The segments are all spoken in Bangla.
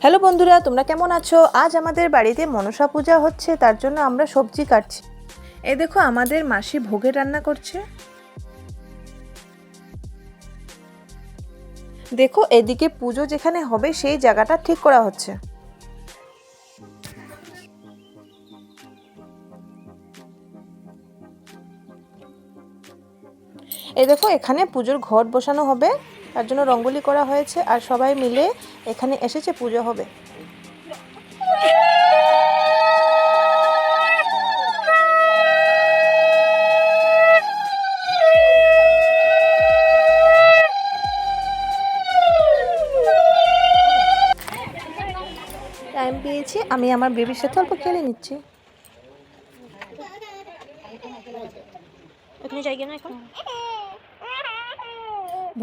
হ্যালো বন্ধুরা, তোমরা কেমন আছো? আজ আমাদের বাড়িতে মনসা পূজা হচ্ছে, তার জন্য আমরা সবজি কাটছি। এই দেখো আমাদের মাসি ভোগের রান্না করছে। দেখো এদিকে পুজো যেখানে হবে সেই জায়গাটা ঠিক করা হচ্ছে। এই দেখো এখানে পুজোর ঘট বসানো হবে, তার জন্য রঙ্গোলি করা হয়েছে আর সবাই মিলে এখানে এসেছে, পুজো হবে। টাইম পেয়েছি, আমি আমার বেবির সাথে অল্প খেলে নিচ্ছি।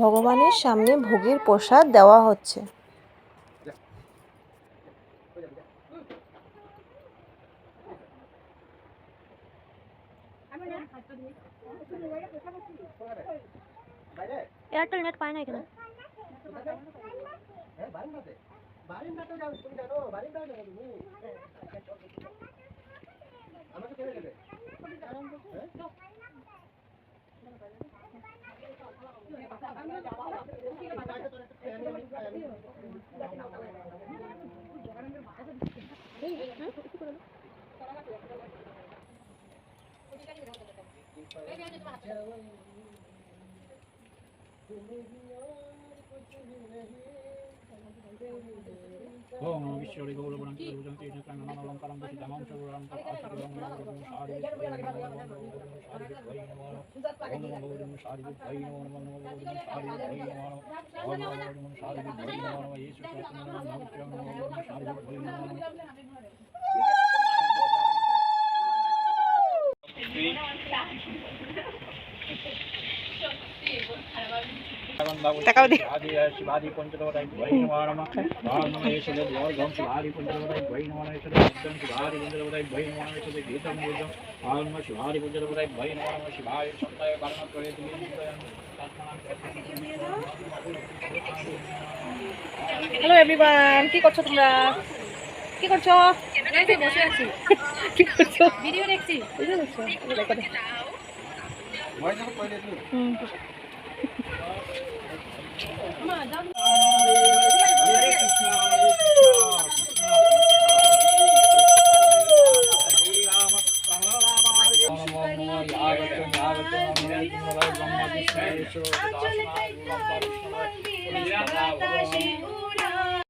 ভগবানের সামনে ভোগের প্রসাদ দেওয়া হচ্ছে। এয়ারটেল নেট পায় না এখানে। ओम नमः विष्णुवे गौरवणं गुरुजन्ते नमः अलंकारं दशधामं सर्वं आचरणं नमः शारीरिक ओम नमः शारीरिक ओम नमः शारीरिक ओम नमः शारीरिक ओम येशु कृष्ण नमः शारीरिक शिवाजी पंचदेवताय नमः नमः येशुदे देवगं शिवाजी पंचदेवताय नमः येशुदे शिवाजी पंचदेवताय नमः येशुदे गीतं गीतं नमः शिवाजी पंचदेवताय नमः शिवाय शब्दाय कारणं करेति হ্যালো এভরিওয়ান, কি করছো তোমরা? কি করছো? বসে আছি, কি করছো? ভিডিও দেখছি। ভিডিও দেখছো? দেখো দেখো। মা যাও।